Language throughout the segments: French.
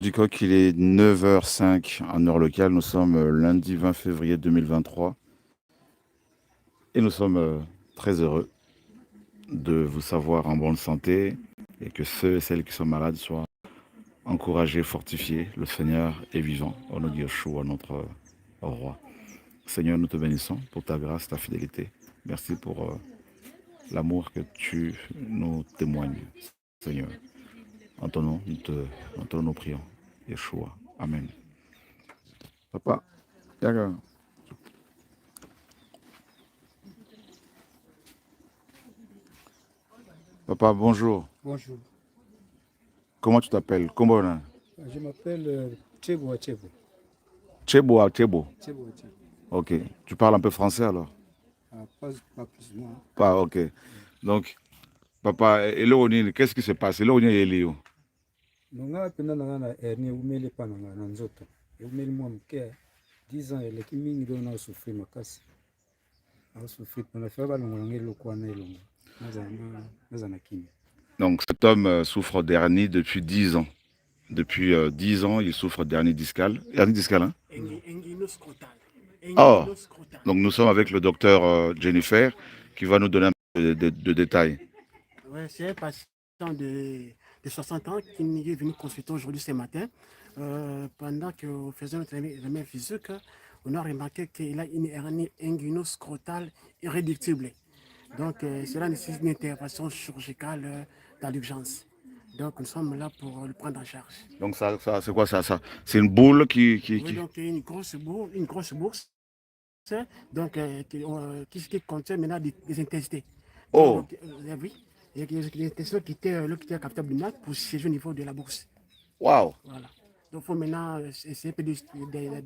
Du coup, qu'il est 9h05 en heure locale. Nous sommes lundi 20 février 2023 et nous sommes très heureux de vous savoir en bonne santé et que ceux et celles qui sont malades soient encouragés, fortifiés. Le Seigneur est vivant. Au nom de Yeshua, notre roi. Seigneur, nous te bénissons pour ta grâce, ta fidélité. Merci pour l'amour que tu nous témoignes, Seigneur. En ton nom, nous prions. Yeshua. Amen. Papa, d'accord. Papa, bonjour. Bonjour. Comment tu t'appelles? Comment? Je m'appelle Chebo Chebo. Chebo à Chebo. Chebo Chebo. Ok. Tu parles un peu français alors? Pas plus ou moins. Pas, ok. Donc, papa, qu'est-ce qui se passe? Elio. Nonga pena na hernie umele pa na nzoto. Umele mwa mke 10 ans eleki mingi do na souffrir makasi. Na souffrir na fa ba longo ngelo kwa na elongo. Naza na kimia. Donc, cet homme souffre d'hernie depuis 10 ans. Depuis 10 ans, il souffre d'hernie discale. Hernie discale, hein? Oh! Donc, nous sommes avec le docteur Jennifer qui va nous donner un peu de détails. Ouais, c'est un patient de 60 ans qui est venu consulter aujourd'hui ce matin. Pendant que nous faisions notre examen physique, on a remarqué qu'il a une hernie inguinoscrotale irréductible. Donc, cela nécessite une intervention chirurgicale dans l'urgence. Donc, nous sommes là pour le prendre en charge. Donc, c'est quoi ça? C'est une boule Oui, donc une grosse bourse donc, qui contient maintenant des intensités. Oh! Donc, oui, il y a des intensités qui étaient captables pour siéger au niveau de la bourse. Waouh! Voilà. Donc, il faut maintenant essayer de stimuler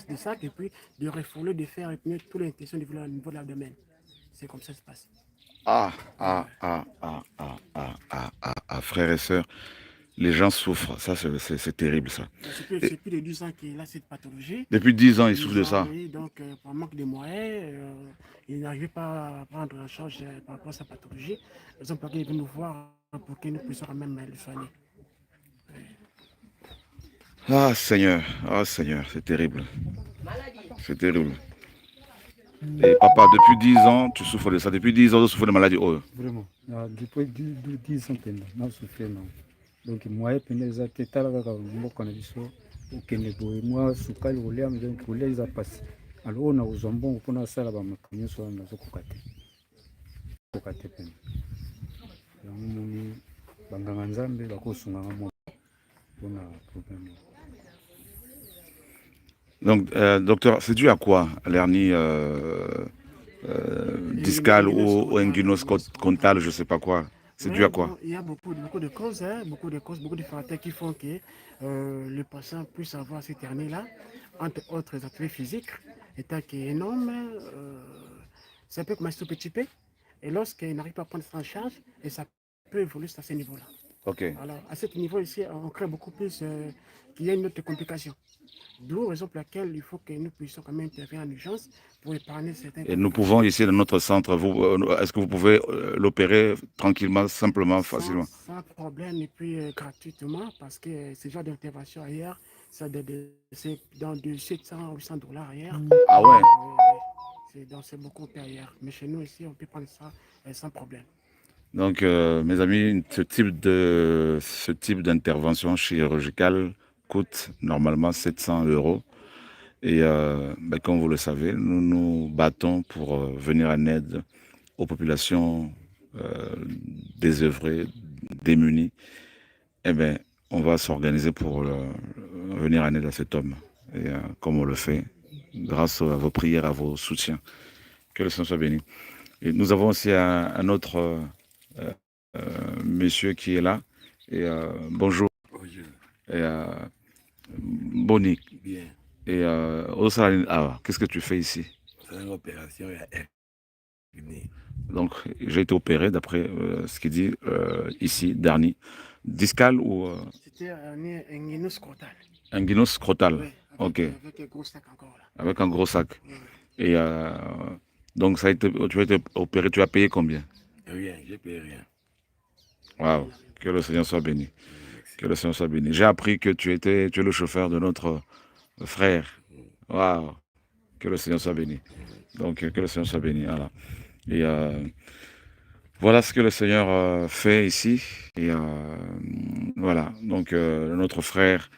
de ça et puis de refouler, de faire retenir toutes les intentions au niveau de l'abdomen. C'est comme ça que ça se passe. Frères et sœurs, les gens souffrent. Ça, c'est terrible, ça. C'est plus de 10 ans qu'il a cette pathologie. Depuis 10 ans, il souffre de ça. Oui, donc, par manque de moyens, il n'arrivait pas à prendre en charge par rapport à sa pathologie. Raison pour laquelle il est venu nous voir pour que nous puissions quand même le soigner. Ah, Seigneur, c'est terrible. C'est terrible. Et papa, depuis 10 ans, tu souffres de ça. Depuis 10 ans, tu souffres de maladie. Oh. Vraiment. Depuis 10 ans pena na souffrir non. Donc moyen pena za tetala kaka mboka na biso. Okende boye mwa sukali olia donc olia eza pasi. Alors on a aux mbongo pona sala ba makamyo so na zokoka te. Koka te pena. Yango moni banganga nzambe bakosunga mo pona problème. Donc, docteur, c'est dû à quoi l'hernie discale ou inguinoscrontale, je ne sais pas quoi. C'est dû à quoi? Il y a beaucoup de causes, beaucoup de facteurs qui font que le patient puisse avoir cette hernie-là, entre autres attraits physiques, état qui est énorme, ça peut commencer tout petit peu, et lorsqu'il n'arrive pas à prendre ça en charge, et ça peut évoluer à ce niveau-là. Ok. Alors, à ce niveau ici, on crée beaucoup plus qu'il y a une autre complication. D'où raison pour laquelle il faut que nous puissions quand même intervenir en urgence pour épargner certaines. Et nous pouvons ici dans notre centre, est-ce que vous pouvez l'opérer tranquillement, simplement, facilement? Sans problème et puis gratuitement parce que ce genre d'intervention ailleurs, c'est dans de 700 ou 800 dollars ailleurs. Ah ouais? C'est beaucoup ailleurs. Mais chez nous ici, on peut prendre ça sans problème. Donc, mes amis, ce type d'intervention chirurgicale coûte normalement 700 €. Et comme vous le savez, nous nous battons pour venir en aide aux populations désœuvrées, démunies. Eh bien, on va s'organiser pour venir en aide à cet homme. Et comme on le fait, grâce à vos prières, à vos soutiens. Que le Seigneur soit béni. Et nous avons aussi un autre monsieur qui est là. Et bonjour. Bonjour. Et Boni. Bien. Et qu'est-ce que tu fais ici? C'est une opération hernie. Donc, j'ai été opéré d'après ce qu'il dit ici, dernier. Discal ou C'était un inguinoscrotal. inguinoscrotal. Oui, Ok. Avec un gros sac encore là. Avec un gros sac. Oui. Et donc, tu as été opéré, tu as payé combien? Rien, j'ai payé rien. Waouh, que le Seigneur soit béni. Merci. Que le Seigneur soit béni. J'ai appris que tu es le chauffeur de notre frère. Waouh. Que le Seigneur soit béni. Donc, que le Seigneur soit béni. Voilà. Et voilà ce que le Seigneur fait ici. Et voilà. Donc, notre frère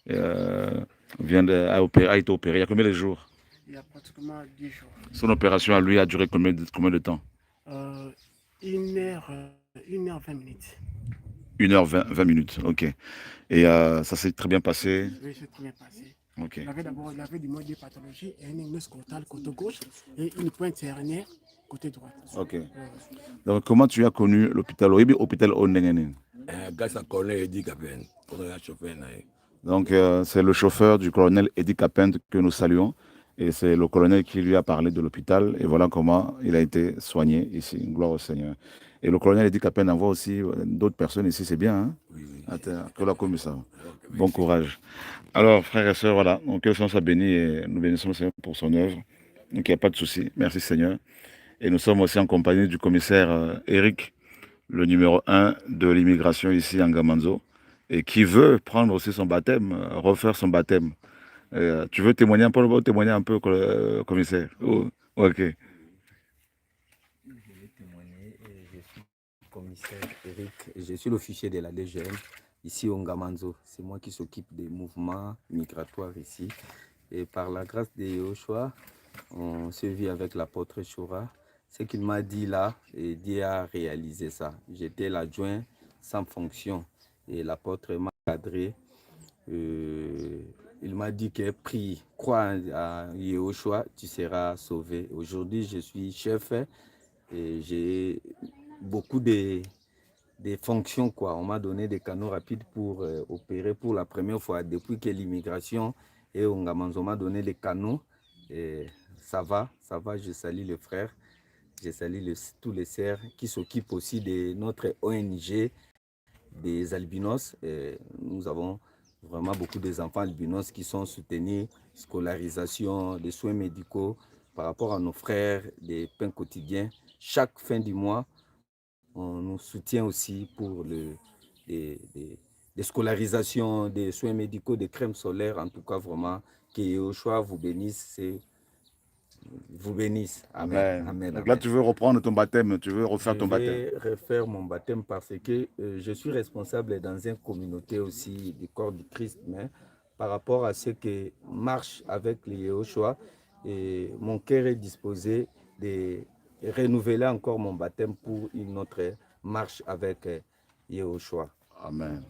a été opéré. Il y a combien de jours? Il y a pratiquement 10 jours. Son opération à lui a duré combien de temps? 1 heure 20 minutes. 1h20 minutes, ok. Et ça s'est très bien passé? Oui, c'est très bien passé. Ok. Il avait du moins deux pathologies, une hernie scrotale côté gauche et une pointe hernière côté droite. Ok. Donc, comment tu as connu l'hôpital? Hôpital Onengene. Grâce à colonel Eddie Capen, colonel chauffeur. Donc, c'est le chauffeur du colonel Eddie Capent que nous saluons. Et c'est le colonel qui lui a parlé de l'hôpital. Et voilà comment il a été soigné ici. Gloire au Seigneur. Et le colonel Eddie Capent envoie aussi d'autres personnes ici. C'est bien, hein? Oui, oui. Attends, que la commis ça. Bon courage. Alors, frères et sœurs, voilà. Donc, que le Seigneur soit béni et nous bénissons le Seigneur pour son œuvre. Donc, il n'y a pas de souci. Merci, Seigneur. Et nous sommes aussi en compagnie du commissaire Eric, le numéro 1 de l'immigration ici en Gamanzo, et qui veut prendre aussi son baptême, refaire son baptême. Tu veux témoigner un peu, commissaire? Oh, ok. Je vais témoigner. Je suis commissaire Eric. Je suis l'officier de la DGM ici au Ngamanzo. C'est moi qui s'occupe des mouvements migratoires ici. Et par la grâce de Yoshua, on se vit avec l'apôtre Shura. Ce qu'il m'a dit là, et Dieu a réalisé ça. J'étais l'adjoint sans fonction et l'apôtre m'a cadré. Il m'a dit que prie, crois à Yehoshua, tu seras sauvé. Aujourd'hui, je suis chef et j'ai beaucoup de fonctions, quoi. On m'a donné des canaux rapides pour opérer pour la première fois depuis que l'immigration et Ongamanzo m'a donné les canaux. Et ça va, je salue les frères, je salue tous les sœurs qui s'occupent aussi de notre ONG des albinos. Et nous avons vraiment beaucoup d'enfants albinos qui sont soutenus, scolarisation, des soins médicaux par rapport à nos frères, des pains quotidiens. Chaque fin du mois, on nous soutient aussi pour des scolarisations, des soins médicaux, des crèmes solaires. En tout cas, vraiment, que Yoshua vous bénisse. Vous bénisse. Amen. Amen. Donc Amen. là, tu veux reprendre ton baptême, tu veux refaire ton baptême. Je vais refaire mon baptême parce que je suis responsable dans une communauté aussi du corps du Christ, mais par rapport à ce qui marche avec les Yehoshua, et mon cœur est disposé de renouveler encore mon baptême pour une autre marche avec Yehoshua. Amen.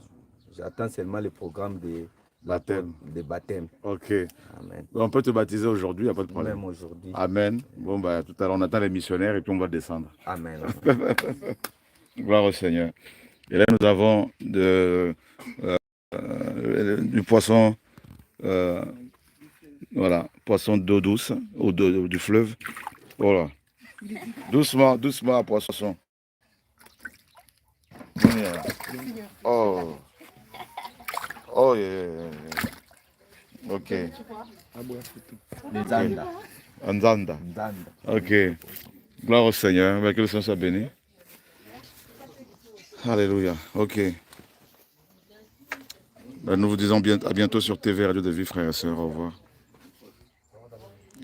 J'attends seulement le programme de Baptême. baptême. Ok. Amen. On peut te baptiser aujourd'hui, il n'y a pas de problème. Même aujourd'hui. Amen. Bon, bah, tout à l'heure, on attend les missionnaires et puis on va descendre. Amen. Gloire au Seigneur. Et là, nous avons du poisson, voilà, poisson d'eau douce, ou du fleuve. Voilà. Doucement, doucement, poisson. Oh. Oh, yeah. Ok. Nzanda. Nzanda. Ok. Gloire au Seigneur. Que le Seigneur soit béni. Alléluia. Ok. Ben, nous vous disons à bientôt sur TV Radio de Vie, frères et sœurs. Au revoir.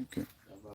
Ok.